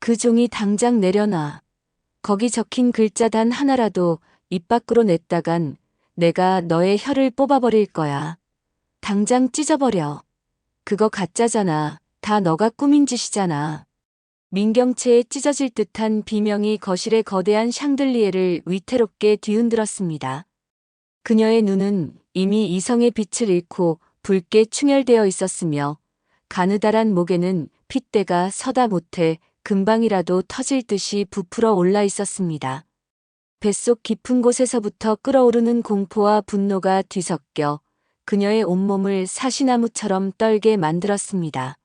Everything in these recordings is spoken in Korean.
그 종이 당장 내려놔. 거기 적힌 글자 단 하나라도 입 밖으로 냈다간 내가 너의 혀를 뽑아버릴 거야. 당장 찢어버려. 그거 가짜잖아. 다 너가 꾸민 짓이잖아. 민경채의 찢어질 듯한 비명이 거실의 거대한 샹들리에를 위태롭게 뒤흔들었습니다. 그녀의 눈은 이미 이성의 빛을 잃고 붉게 충혈되어 있었으며 가느다란 목에는 핏대가 서다 못해 금방이라도 터질 듯이 부풀어 올라 있었습니다. 뱃속 깊은 곳에서부터 끓어오르는 공포와 분노가 뒤섞여 그녀의 온몸을 사시나무처럼 떨게 만들었습니다.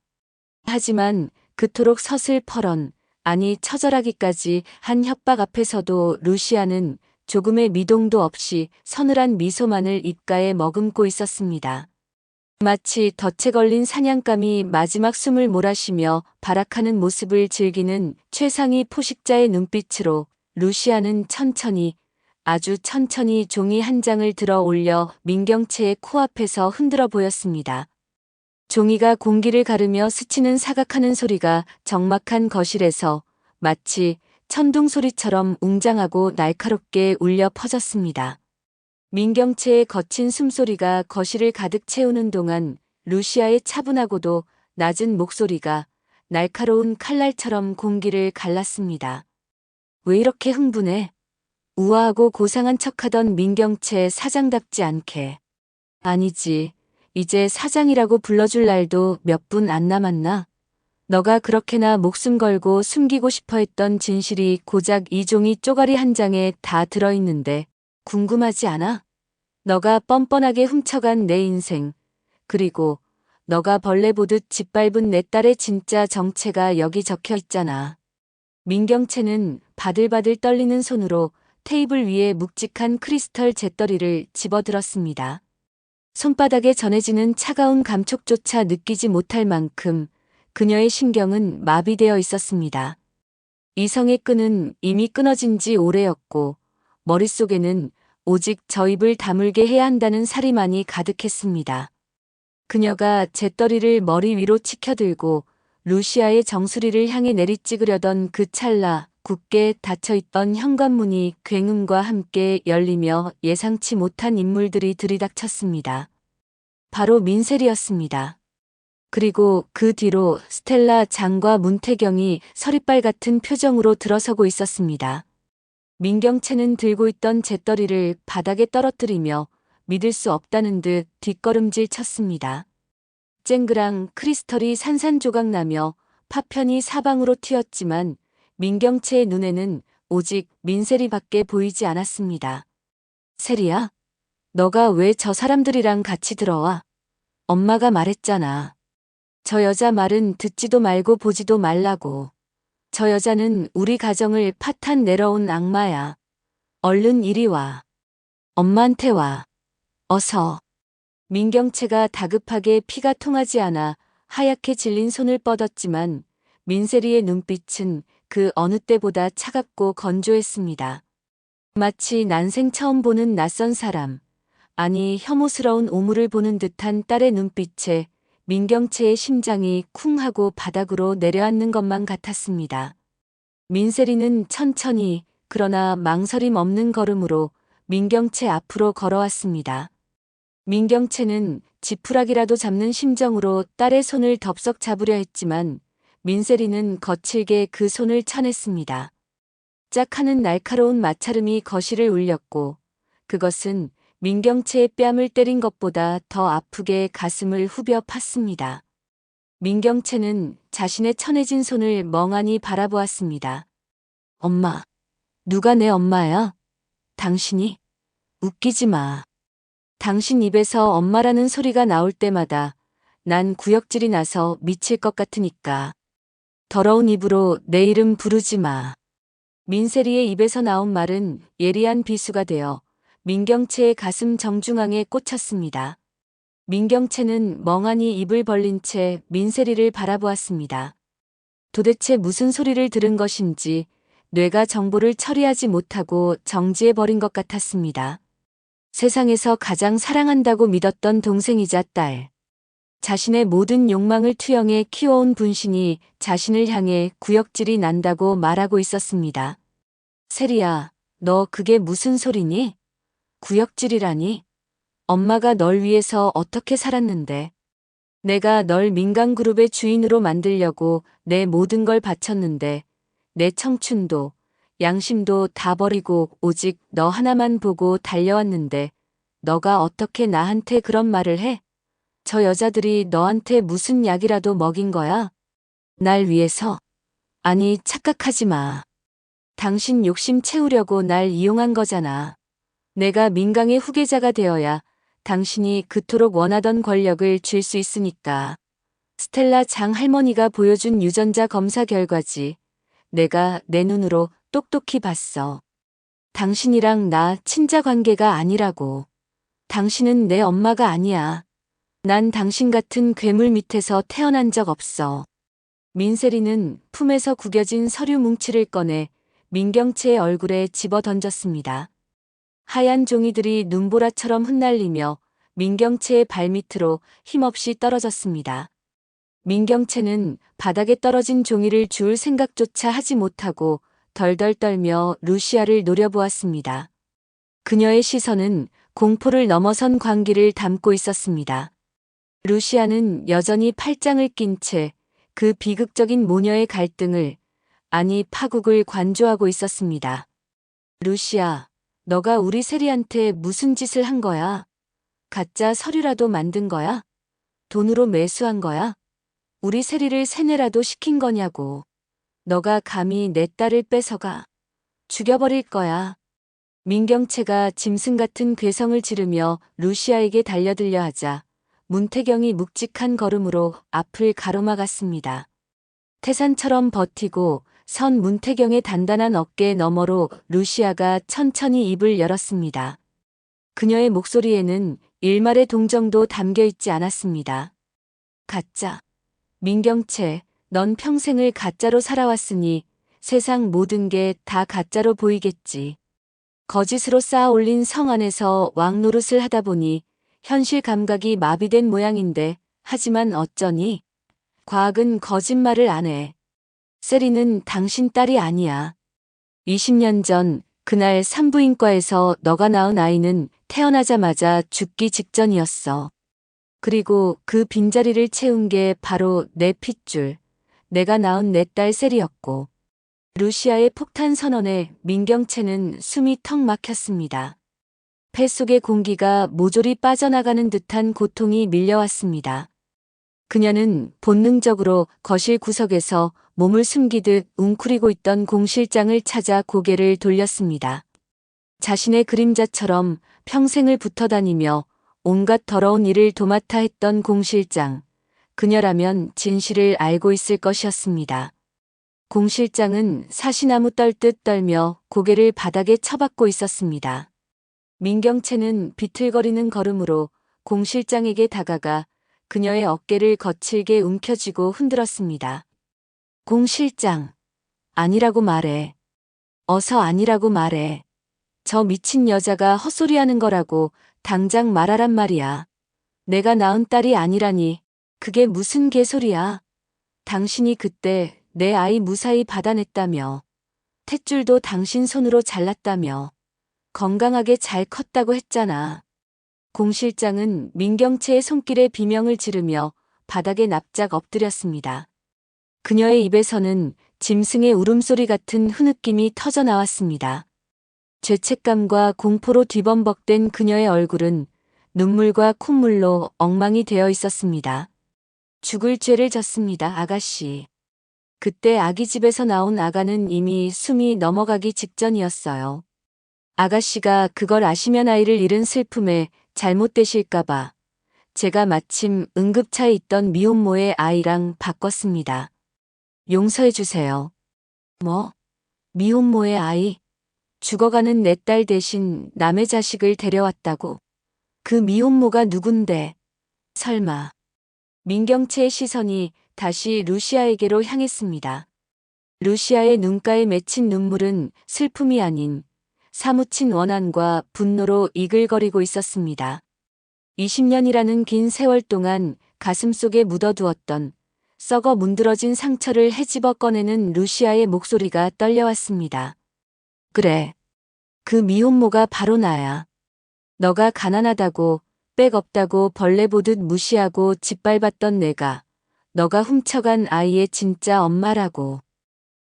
하지만 그토록 서슬퍼런, 아니 처절하기까지 한 협박 앞에서도 루시아는 조금의 미동도 없이 서늘한 미소만을 입가에 머금고 있었습니다. 마치 덫에 걸린 사냥감이 마지막 숨을 몰아쉬며 발악하는 모습을 즐기는 최상위 포식자의 눈빛으로 루시아는 천천히, 아주 천천히 종이 한 장을 들어 올려 민경채의 코앞에서 흔들어 보였습니다. 종이가 공기를 가르며 스치는 사각하는 소리가 적막한 거실에서 마치 천둥 소리처럼 웅장하고 날카롭게 울려 퍼졌습니다. 민경채의 거친 숨소리가 거실을 가득 채우는 동안 루시아의 차분하고도 낮은 목소리가 날카로운 칼날처럼 공기를 갈랐습니다. 왜 이렇게 흥분해? 우아하고 고상한 척하던 민경채 사장답지 않게. 아니지. 이제 사장이라고 불러줄 날도 몇 분 안 남았나? 너가 그렇게나 목숨 걸고 숨기고 싶어 했던 진실이 고작 이 종이 쪼가리 한 장에 다 들어있는데 궁금하지 않아? 너가 뻔뻔하게 훔쳐간 내 인생, 그리고 너가 벌레 보듯 짓밟은 내 딸의 진짜 정체가 여기 적혀 있잖아. 민경채는 바들바들 떨리는 손으로 테이블 위에 묵직한 크리스털 잿더리를 집어들었습니다. 손바닥에 전해지는 차가운 감촉조차 느끼지 못할 만큼 그녀의 신경은 마비되어 있었습니다. 이성의 끈은 이미 끊어진 지 오래였고 머릿속에는 오직 저 입을 다물게 해야 한다는 사리만이 가득했습니다. 그녀가 잿더리를 머리 위로 치켜들고 루시아의 정수리를 향해 내리찍으려던 그 찰나 굳게 닫혀있던 현관문이 굉음과 함께 열리며 예상치 못한 인물들이 들이닥쳤습니다. 바로 민셀이었습니다. 그리고 그 뒤로 스텔라 장과 문태경이 서리빨 같은 표정으로 들어서고 있었습니다. 민경채는 들고 있던 잿더리를 바닥에 떨어뜨리며 믿을 수 없다는 듯 뒷걸음질 쳤습니다. 쨍그랑 크리스털이 산산조각나며 파편이 사방으로 튀었지만 민경채의 눈에는 오직 민세리밖에 보이지 않았습니다. 세리야, 너가 왜 저 사람들이랑 같이 들어와? 엄마가 말했잖아. 저 여자 말은 듣지도 말고 보지도 말라고. 저 여자는 우리 가정을 파탄 내러온 악마야. 얼른 이리 와. 엄마한테 와. 어서. 민경채가 다급하게 피가 통하지 않아 하얗게 질린 손을 뻗었지만 민세리의 눈빛은 그 어느 때보다 차갑고 건조했습니다. 마치 난생 처음 보는 낯선 사람, 아니 혐오스러운 오물을 보는 듯한 딸의 눈빛에 민경채의 심장이 쿵 하고 바닥으로 내려앉는 것만 같았습니다. 민세리는 천천히 그러나 망설임 없는 걸음으로 민경채 앞으로 걸어왔습니다. 민경채는 지푸라기라도 잡는 심정으로 딸의 손을 덥석 잡으려 했지만 민세리는 거칠게 그 손을 쳐냈습니다. 짝 하는 날카로운 마찰음이 거실을 울렸고 그것은 민경채의 뺨을 때린 것보다 더 아프게 가슴을 후벼 팠습니다. 민경채는 자신의 천해진 손을 멍하니 바라보았습니다. 엄마, 누가 내 엄마야? 당신이? 웃기지 마. 당신 입에서 엄마라는 소리가 나올 때마다 난 구역질이 나서 미칠 것 같으니까. 더러운 입으로 내 이름 부르지 마. 민세리의 입에서 나온 말은 예리한 비수가 되어 민경채의 가슴 정중앙에 꽂혔습니다. 민경채는 멍하니 입을 벌린 채 민세리를 바라보았습니다. 도대체 무슨 소리를 들은 것인지 뇌가 정보를 처리하지 못하고 정지해버린 것 같았습니다. 세상에서 가장 사랑한다고 믿었던 동생이자 딸. 자신의 모든 욕망을 투영해 키워온 분신이 자신을 향해 구역질이 난다고 말하고 있었습니다. 세리야, 너 그게 무슨 소리니? 구역질이라니? 엄마가 널 위해서 어떻게 살았는데? 내가 널 민간그룹의 주인으로 만들려고 내 모든 걸 바쳤는데, 내 청춘도, 양심도 다 버리고 오직 너 하나만 보고 달려왔는데, 너가 어떻게 나한테 그런 말을 해? 저 여자들이 너한테 무슨 약이라도 먹인 거야? 날 위해서? 아니, 착각하지 마. 당신 욕심 채우려고 날 이용한 거잖아. 내가 민강의 후계자가 되어야 당신이 그토록 원하던 권력을 쥘 수 있으니까. 스텔라 장 할머니가 보여준 유전자 검사 결과지. 내가 내 눈으로 똑똑히 봤어. 당신이랑 나 친자 관계가 아니라고. 당신은 내 엄마가 아니야. 난 당신 같은 괴물 밑에서 태어난 적 없어. 민세리는 품에서 구겨진 서류 뭉치를 꺼내 민경채의 얼굴에 집어 던졌습니다. 하얀 종이들이 눈보라처럼 흩날리며 민경채의 발밑으로 힘없이 떨어졌습니다. 민경채는 바닥에 떨어진 종이를 주울 생각조차 하지 못하고 덜덜 떨며 루시아를 노려보았습니다. 그녀의 시선은 공포를 넘어선 광기를 담고 있었습니다. 루시아는 여전히 팔짱을 낀 채 그 비극적인 모녀의 갈등을, 아니 파국을 관조하고 있었습니다. 루시아, 너가 우리 세리한테 무슨 짓을 한 거야? 가짜 서류라도 만든 거야? 돈으로 매수한 거야? 우리 세리를 세뇌라도 시킨 거냐고. 너가 감히 내 딸을 뺏어가. 죽여버릴 거야. 민경채가 짐승 같은 괴성을 지르며 루시아에게 달려들려 하자 문태경이 묵직한 걸음으로 앞을 가로막았습니다. 태산처럼 버티고 선 문태경의 단단한 어깨 너머로 루시아가 천천히 입을 열었습니다. 그녀의 목소리에는 일말의 동정도 담겨 있지 않았습니다. 가짜. 민경채, 넌 평생을 가짜로 살아왔으니 세상 모든 게 다 가짜로 보이겠지. 거짓으로 쌓아 올린 성 안에서 왕 노릇을 하다 보니 현실 감각이 마비된 모양인데, 하지만 어쩌니? 과학은 거짓말을 안 해. 세리는 당신 딸이 아니야. 20년 전 그날 산부인과에서 너가 낳은 아이는 태어나자마자 죽기 직전이었어. 그리고 그 빈자리를 채운 게 바로 내 핏줄, 내가 낳은 내 딸 세리였고. 루시아의 폭탄 선언에 민경채는 숨이 턱 막혔습니다. 폐 속의 공기가 모조리 빠져나가는 듯한 고통이 밀려왔습니다. 그녀는 본능적으로 거실 구석에서 몸을 숨기듯 웅크리고 있던 공 실장을 찾아 고개를 돌렸습니다. 자신의 그림자처럼 평생을 붙어다니며 온갖 더러운 일을 도맡아 했던 공 실장. 그녀라면 진실을 알고 있을 것이었습니다. 공 실장은 사시나무 떨듯 떨며 고개를 바닥에 처박고 있었습니다. 민경채는 비틀거리는 걸음으로 공 실장에게 다가가 그녀의 어깨를 거칠게 움켜쥐고 흔들었습니다. 공 실장, 아니라고 말해. 어서 아니라고 말해. 저 미친 여자가 헛소리하는 거라고 당장 말하란 말이야. 내가 낳은 딸이 아니라니, 그게 무슨 개소리야. 당신이 그때 내 아이 무사히 받아냈다며. 탯줄도 당신 손으로 잘랐다며. 건강하게 잘 컸다고 했잖아. 공 실장은 민경채의 손길에 비명을 지르며 바닥에 납작 엎드렸습니다. 그녀의 입에서는 짐승의 울음소리 같은 흐느낌이 터져 나왔습니다. 죄책감과 공포로 뒤범벅된 그녀의 얼굴은 눈물과 콧물로 엉망이 되어 있었습니다. 죽을 죄를 졌습니다, 아가씨. 그때 아기 집에서 나온 아가는 이미 숨이 넘어가기 직전이었어요. 아가씨가 그걸 아시면 아이를 잃은 슬픔에 잘못되실까봐 제가 마침 응급차에 있던 미혼모의 아이랑 바꿨습니다. 용서해주세요. 뭐? 미혼모의 아이? 죽어가는 내 딸 대신 남의 자식을 데려왔다고? 그 미혼모가 누군데? 설마. 민경채의 시선이 다시 루시아에게로 향했습니다. 루시아의 눈가에 맺힌 눈물은 슬픔이 아닌 사무친 원한과 분노로 이글거리고 있었습니다. 20년이라는 긴 세월 동안 가슴속에 묻어두었던 썩어 문드러진 상처를 헤집어 꺼내는 루시아의 목소리가 떨려왔습니다. 그래. 그 미혼모가 바로 나야. 너가 가난하다고, 백 없다고 벌레 보듯 무시하고 짓밟았던 내가, 너가 훔쳐간 아이의 진짜 엄마라고.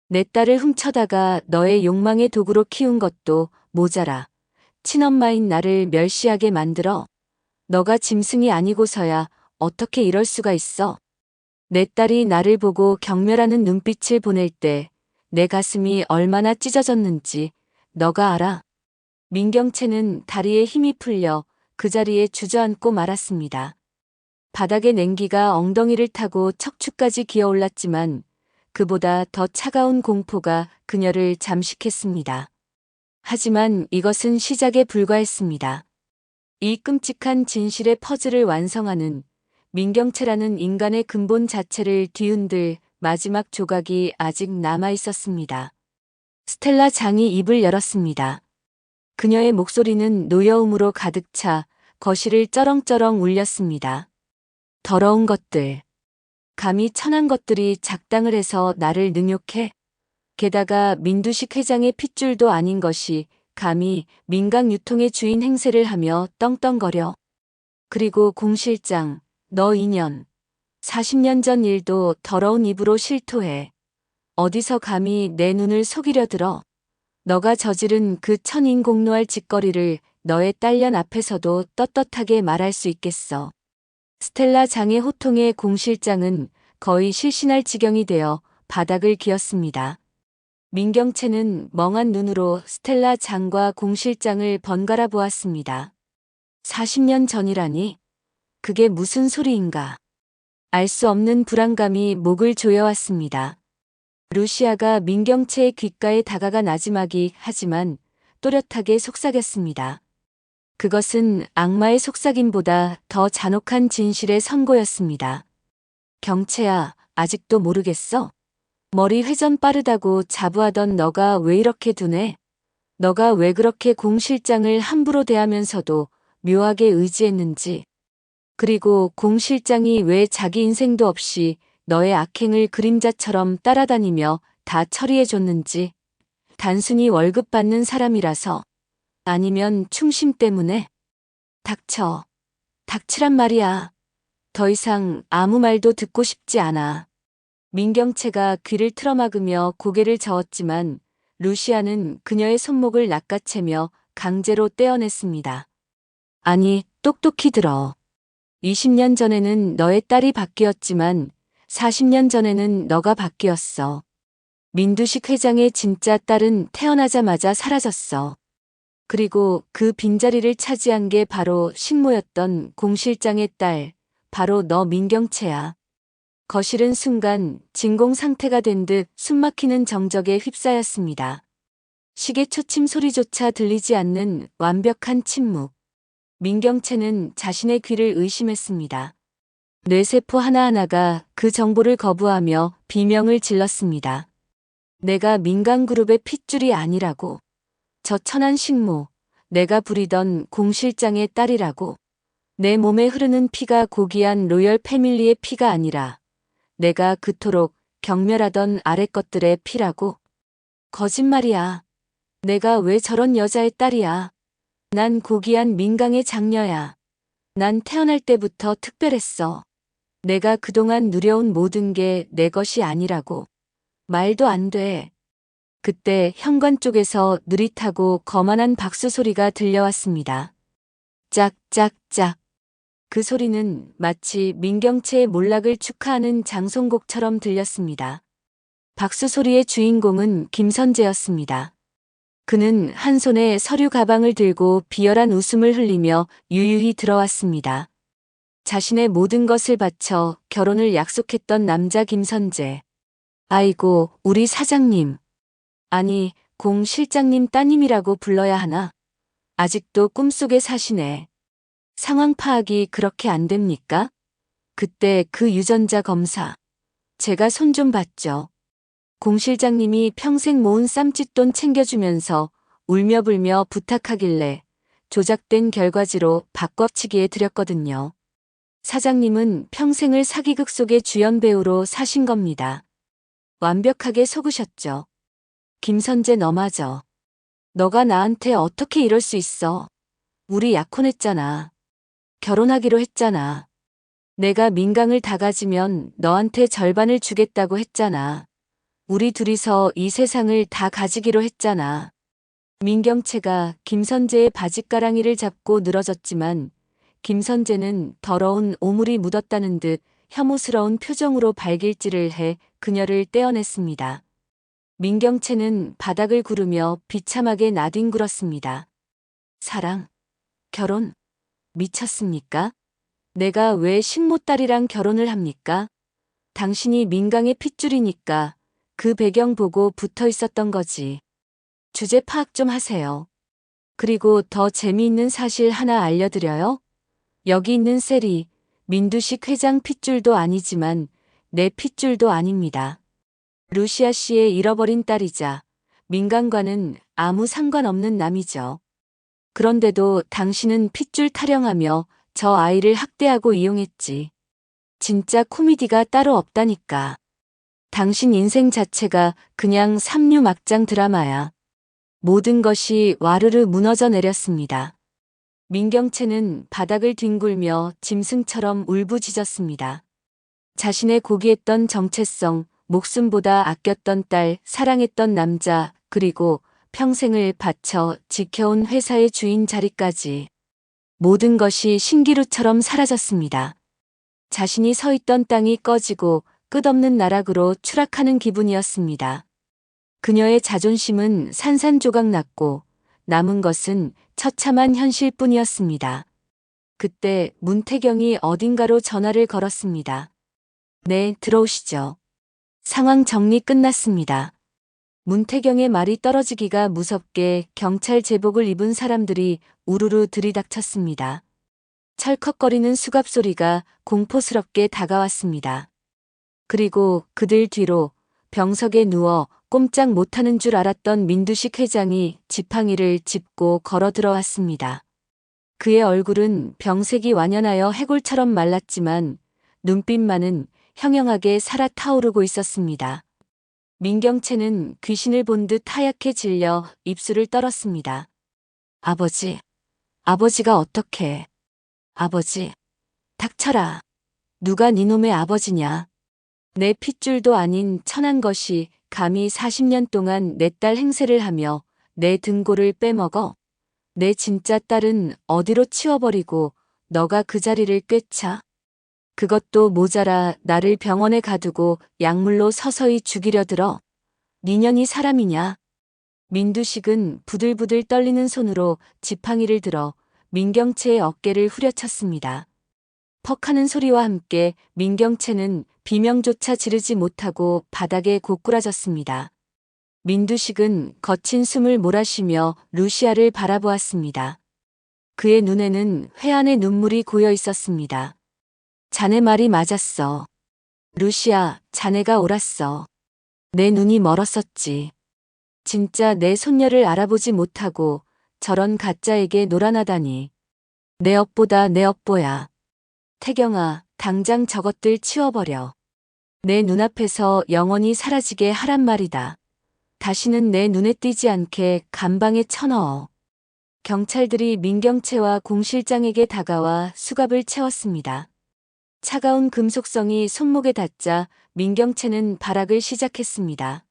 내 딸을 훔쳐다가 너의 욕망의 도구로 키운 것도 모자라. 친엄마인 나를 멸시하게 만들어. 너가 짐승이 아니고서야 어떻게 이럴 수가 있어. 내 딸이 나를 보고 경멸하는 눈빛을 보낼 때 내 가슴이 얼마나 찢어졌는지 너가 알아. 민경채는 다리에 힘이 풀려 그 자리에 주저앉고 말았습니다. 바닥의 냉기가 엉덩이를 타고 척추까지 기어올랐지만 그보다 더 차가운 공포가 그녀를 잠식했습니다. 하지만 이것은 시작에 불과했습니다. 이 끔찍한 진실의 퍼즐을 완성하는 민경채라는 인간의 근본 자체를 뒤흔들 마지막 조각이 아직 남아 있었습니다. 스텔라 장이 입을 열었습니다. 그녀의 목소리는 노여움으로 가득 차 거실을 쩌렁쩌렁 울렸습니다. 더러운 것들. 감히 천한 것들이 작당을 해서 나를 능욕해? 게다가 민두식 회장의 핏줄도 아닌 것이 감히 민강 유통의 주인 행세를 하며 떵떵거려. 그리고 공 실장, 너 인연. 40년 전 일도 더러운 입으로 실토해. 어디서 감히 내 눈을 속이려 들어. 너가 저지른 그 천인공노할 짓거리를 너의 딸년 앞에서도 떳떳하게 말할 수 있겠어. 스텔라 장의 호통에 공 실장은 거의 실신할 지경이 되어 바닥을 기었습니다. 민경채는 멍한 눈으로 스텔라 장과 공 실장을 번갈아 보았습니다. 40년 전이라니? 그게 무슨 소리인가? 알 수 없는 불안감이 목을 조여왔습니다. 루시아가 민경채의 귓가에 다가가 나지막이 하지만 또렷하게 속삭였습니다. 그것은 악마의 속삭임보다 더 잔혹한 진실의 선고였습니다. 경채야, 아직도 모르겠어? 머리 회전 빠르다고 자부하던 너가 왜 이렇게 둔해? 너가 왜 그렇게 공 실장을 함부로 대하면서도 묘하게 의지했는지. 그리고 공 실장이 왜 자기 인생도 없이 너의 악행을 그림자처럼 따라다니며 다 처리해줬는지. 단순히 월급 받는 사람이라서. 아니면 충심 때문에. 닥쳐. 닥치란 말이야. 더 이상 아무 말도 듣고 싶지 않아. 민경채가 귀를 틀어막으며 고개를 저었지만 루시아는 그녀의 손목을 낚아채며 강제로 떼어냈습니다. 아니, 똑똑히 들어. 20년 전에는 너의 딸이 바뀌었지만 40년 전에는 너가 바뀌었어. 민두식 회장의 진짜 딸은 태어나자마자 사라졌어. 그리고 그 빈자리를 차지한 게 바로 식모였던 공 실장의 딸, 바로 너 민경채야. 거실은 순간 진공 상태가 된 듯 숨막히는 정적에 휩싸였습니다. 시계 초침 소리조차 들리지 않는 완벽한 침묵. 민경채는 자신의 귀를 의심했습니다. 뇌세포 하나하나가 그 정보를 거부하며 비명을 질렀습니다. 내가 민간그룹의 핏줄이 아니라고. 저 천한 식모, 내가 부리던 공 실장의 딸이라고. 내 몸에 흐르는 피가 고귀한 로열 패밀리의 피가 아니라 내가 그토록 경멸하던 아래 것들의 피라고. 거짓말이야. 내가 왜 저런 여자의 딸이야. 난 고귀한 민강의 장녀야. 난 태어날 때부터 특별했어. 내가 그동안 누려온 모든 게 내 것이 아니라고. 말도 안 돼. 그때 현관 쪽에서 느릿하고 거만한 박수 소리가 들려왔습니다. 짝짝짝. 그 소리는 마치 민경채의 몰락을 축하하는 장송곡처럼 들렸습니다. 박수 소리의 주인공은 김선재였습니다. 그는 한 손에 서류 가방을 들고 비열한 웃음을 흘리며 유유히 들어왔습니다. 자신의 모든 것을 바쳐 결혼을 약속했던 남자 김선재. 아이고, 우리 사장님. 아니, 공 실장님 따님이라고 불러야 하나? 아직도 꿈속에 사시네. 상황 파악이 그렇게 안 됩니까? 그때 그 유전자 검사. 제가 손 좀 봤죠. 공 실장님이 평생 모은 쌈짓돈 챙겨주면서 울며불며 부탁하길래 조작된 결과지로 바꿔치기에 드렸거든요. 사장님은 평생을 사기극 속의 주연 배우로 사신 겁니다. 완벽하게 속으셨죠. 김선재 너 맞아. 너가 나한테 어떻게 이럴 수 있어. 우리 약혼했잖아. 결혼하기로 했잖아. 내가 민강을 다 가지면 너한테 절반을 주겠다고 했잖아. 우리 둘이서 이 세상을 다 가지기로 했잖아. 민경채가 김선재의 바짓가랑이를 잡고 늘어졌지만 김선재는 더러운 오물이 묻었다는 듯 혐오스러운 표정으로 발길질을 해 그녀를 떼어냈습니다. 민경채는 바닥을 구르며 비참하게 나뒹굴었습니다. 사랑, 결혼, 미쳤습니까? 내가 왜 신모딸이랑 결혼을 합니까? 당신이 민강의 핏줄이니까 그 배경 보고 붙어 있었던 거지. 주제 파악 좀 하세요. 그리고 더 재미있는 사실 하나 알려드려요? 여기 있는 셀이 민두식 회장 핏줄도 아니지만 내 핏줄도 아닙니다. 루시아 씨의 잃어버린 딸이자 민강과는 아무 상관없는 남이죠. 그런데도 당신은 핏줄 타령하며 저 아이를 학대하고 이용했지. 진짜 코미디가 따로 없다니까. 당신 인생 자체가 그냥 삼류 막장 드라마야. 모든 것이 와르르 무너져 내렸습니다. 민경채는 바닥을 뒹굴며 짐승처럼 울부짖었습니다. 자신의 고귀했던 정체성, 목숨보다 아꼈던 딸, 사랑했던 남자, 그리고 평생을 바쳐 지켜온 회사의 주인 자리까지. 모든 것이 신기루처럼 사라졌습니다. 자신이 서 있던 땅이 꺼지고 끝없는 나락으로 추락하는 기분이었습니다. 그녀의 자존심은 산산조각 났고 남은 것은 처참한 현실뿐이었습니다. 그때 문태경이 어딘가로 전화를 걸었습니다. 네, 들어오시죠. 상황 정리 끝났습니다. 문태경의 말이 떨어지기가 무섭게 경찰 제복을 입은 사람들이 우르르 들이닥쳤습니다. 철컥거리는 수갑 소리가 공포스럽게 다가왔습니다. 그리고 그들 뒤로 병석에 누워 꼼짝 못하는 줄 알았던 민두식 회장이 지팡이를 짚고 걸어 들어왔습니다. 그의 얼굴은 병색이 완연하여 해골처럼 말랐지만 눈빛만은 형형하게 살아 타오르고 있었습니다. 민경채는 귀신을 본 듯 하얗게 질려 입술을 떨었습니다. 아버지, 아버지가 어떻게? 아버지, 닥쳐라. 누가 니놈의 아버지냐? 내 핏줄도 아닌 천한 것이 감히 40년 동안 내 딸 행세를 하며 내 등골을 빼먹어? 내 진짜 딸은 어디로 치워버리고 너가 그 자리를 꿰차? 그것도 모자라 나를 병원에 가두고 약물로 서서히 죽이려 들어. 니년이 사람이냐? 민두식은 부들부들 떨리는 손으로 지팡이를 들어 민경채의 어깨를 후려쳤습니다. 퍽하는 소리와 함께 민경채는 비명조차 지르지 못하고 바닥에 고꾸라졌습니다. 민두식은 거친 숨을 몰아쉬며 루시아를 바라보았습니다. 그의 눈에는 회한의 눈물이 고여 있었습니다. 자네 말이 맞았어. 루시아, 자네가 옳았어. 내 눈이 멀었었지. 진짜 내 손녀를 알아보지 못하고 저런 가짜에게 놀아나다니. 내 업보다 내 업보야. 태경아, 당장 저것들 치워버려. 내 눈앞에서 영원히 사라지게 하란 말이다. 다시는 내 눈에 띄지 않게 감방에 쳐넣어. 경찰들이 민경채와 공 실장에게 다가와 수갑을 채웠습니다. 차가운 금속성이 손목에 닿자 민경채는 발악을 시작했습니다.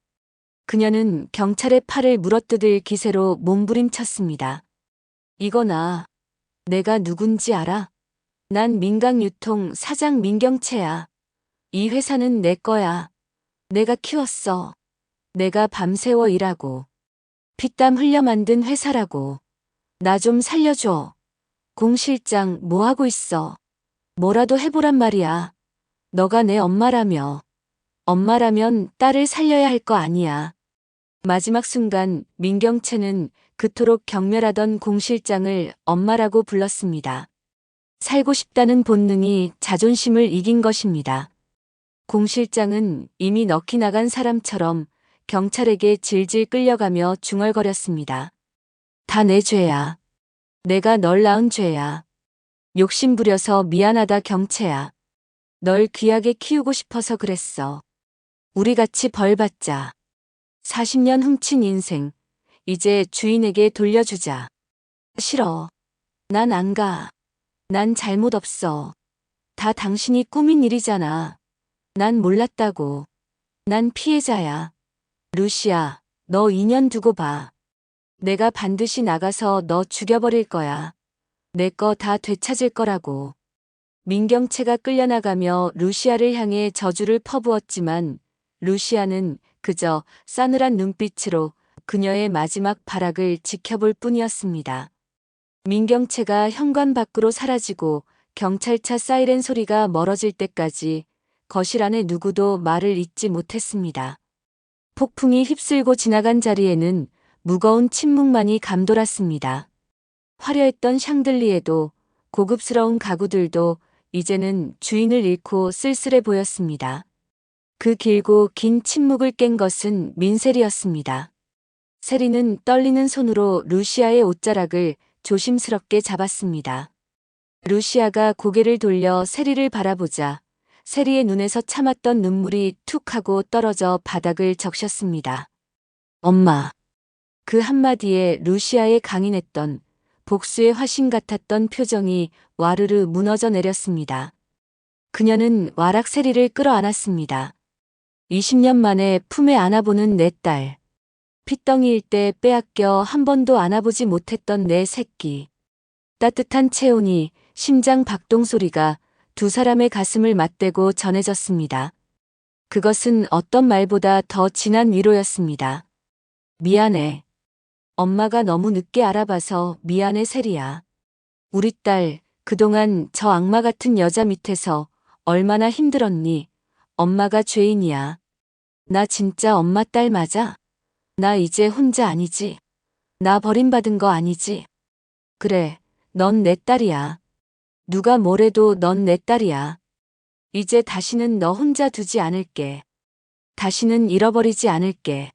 그녀는 경찰의 팔을 물어뜯을 기세로 몸부림쳤습니다. 이거나, 내가 누군지 알아? 난 민강유통 사장 민경채야. 이 회사는 내 거야. 내가 키웠어. 내가 밤새워 일하고. 피땀 흘려 만든 회사라고. 나 좀 살려줘. 공 실장 뭐 하고 있어? 뭐라도 해보란 말이야. 너가 내 엄마라며. 엄마라면 딸을 살려야 할 거 아니야. 마지막 순간 민경채는 그토록 경멸하던 공 실장을 엄마라고 불렀습니다. 살고 싶다는 본능이 자존심을 이긴 것입니다. 공 실장은 이미 넋이 나간 사람처럼 경찰에게 질질 끌려가며 중얼거렸습니다. 다 내 죄야. 내가 널 낳은 죄야. 욕심부려서 미안하다 경채야. 널 귀하게 키우고 싶어서 그랬어. 우리 같이 벌 받자. 40년 훔친 인생, 이제 주인에게 돌려주자. 싫어. 난 안 가. 난 잘못 없어. 다 당신이 꾸민 일이잖아. 난 몰랐다고. 난 피해자야. 루시아, 너 2년 두고 봐. 내가 반드시 나가서 너 죽여버릴 거야. 내 거 다 되찾을 거라고. 민경채가 끌려나가며 루시아를 향해 저주를 퍼부었지만 루시아는 그저 싸늘한 눈빛으로 그녀의 마지막 발악을 지켜볼 뿐이었습니다. 민경채가 현관 밖으로 사라지고 경찰차 사이렌 소리가 멀어질 때까지 거실 안에 누구도 말을 잇지 못했습니다. 폭풍이 휩쓸고 지나간 자리에는 무거운 침묵만이 감돌았습니다. 화려했던 샹들리에도 고급스러운 가구들도 이제는 주인을 잃고 쓸쓸해 보였습니다. 그 길고 긴 침묵을 깬 것은 민세리였습니다. 세리는 떨리는 손으로 루시아의 옷자락을 조심스럽게 잡았습니다. 루시아가 고개를 돌려 세리를 바라보자 세리의 눈에서 참았던 눈물이 툭 하고 떨어져 바닥을 적셨습니다. 엄마. 그 한마디에 루시아의 강인했던 복수의 화신 같았던 표정이 와르르 무너져 내렸습니다. 그녀는 와락 세리를 끌어안았습니다. 20년 만에 품에 안아보는 내 딸. 핏덩이일 때 빼앗겨 한 번도 안아보지 못했던 내 새끼. 따뜻한 체온이 심장 박동 소리가 두 사람의 가슴을 맞대고 전해졌습니다. 그것은 어떤 말보다 더 진한 위로였습니다. 미안해. 엄마가 너무 늦게 알아봐서 미안해 세리야. 우리 딸 그동안 저 악마 같은 여자 밑에서 얼마나 힘들었니? 엄마가 죄인이야. 나 진짜 엄마 딸 맞아? 나 이제 혼자 아니지? 나 버림받은 거 아니지? 그래, 넌 내 딸이야. 누가 뭐래도 넌 내 딸이야. 이제 다시는 너 혼자 두지 않을게. 다시는 잃어버리지 않을게.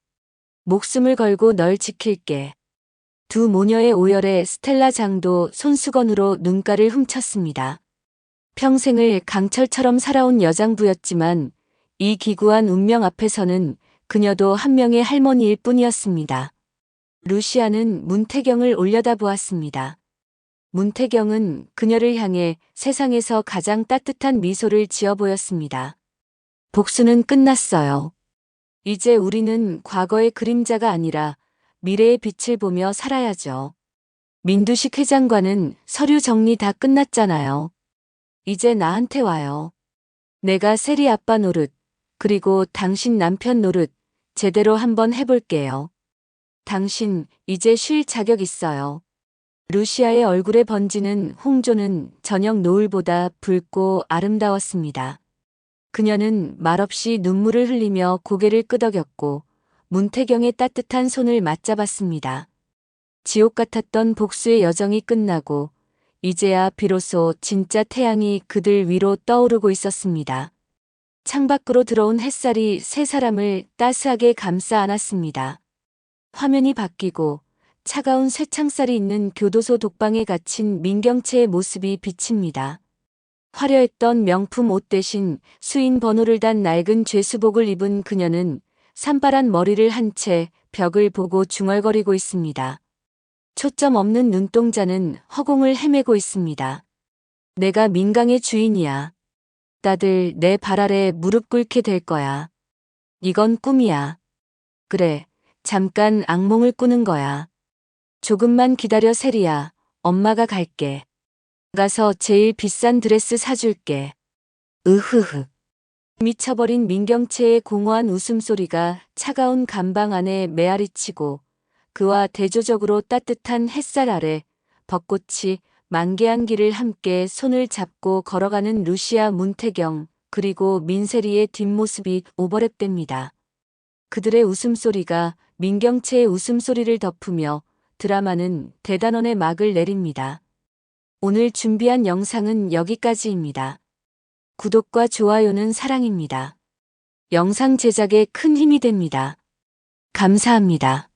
목숨을 걸고 널 지킬게. 두 모녀의 오열에 스텔라 장도 손수건으로 눈가를 훔쳤습니다. 평생을 강철처럼 살아온 여장부였지만 이 기구한 운명 앞에서는 그녀도 한 명의 할머니일 뿐이었습니다. 루시아는 문태경을 올려다보았습니다. 문태경은 그녀를 향해 세상에서 가장 따뜻한 미소를 지어 보였습니다. 복수는 끝났어요. 이제 우리는 과거의 그림자가 아니라 미래의 빛을 보며 살아야죠. 민두식 회장과는 서류 정리 다 끝났잖아요. 이제 나한테 와요. 내가 세리 아빠 노릇, 그리고 당신 남편 노릇 제대로 한번 해볼게요. 당신 이제 쉴 자격 있어요. 루시아의 얼굴에 번지는 홍조는 저녁 노을보다 붉고 아름다웠습니다. 그녀는 말없이 눈물을 흘리며 고개를 끄덕였고 문태경의 따뜻한 손을 맞잡았습니다. 지옥 같았던 복수의 여정이 끝나고 이제야 비로소 진짜 태양이 그들 위로 떠오르고 있었습니다. 창밖으로 들어온 햇살이 세 사람을 따스하게 감싸 안았습니다. 화면이 바뀌고 차가운 쇠창살이 있는 교도소 독방에 갇힌 민경채의 모습이 비칩니다. 화려했던 명품 옷 대신 수인 번호를 단 낡은 죄수복을 입은 그녀는 산발한 머리를 한 채 벽을 보고 중얼거리고 있습니다. 초점 없는 눈동자는 허공을 헤매고 있습니다. 내가 민강의 주인이야. 다들 내 발 아래 무릎 꿇게 될 거야. 이건 꿈이야. 그래, 잠깐 악몽을 꾸는 거야. 조금만 기다려 세리야. 엄마가 갈게. 가서 제일 비싼 드레스 사줄게. 으흐흐. 미쳐버린 민경채의 공허한 웃음소리가 차가운 감방 안에 메아리치고 그와 대조적으로 따뜻한 햇살 아래 벚꽃이 만개한 길을 함께 손을 잡고 걸어가는 루시아 문태경 그리고 민세리의 뒷모습이 오버랩됩니다. 그들의 웃음소리가 민경채의 웃음소리를 덮으며 드라마는 대단원의 막을 내립니다. 오늘 준비한 영상은 여기까지입니다. 구독과 좋아요는 사랑입니다. 영상 제작에 큰 힘이 됩니다. 감사합니다.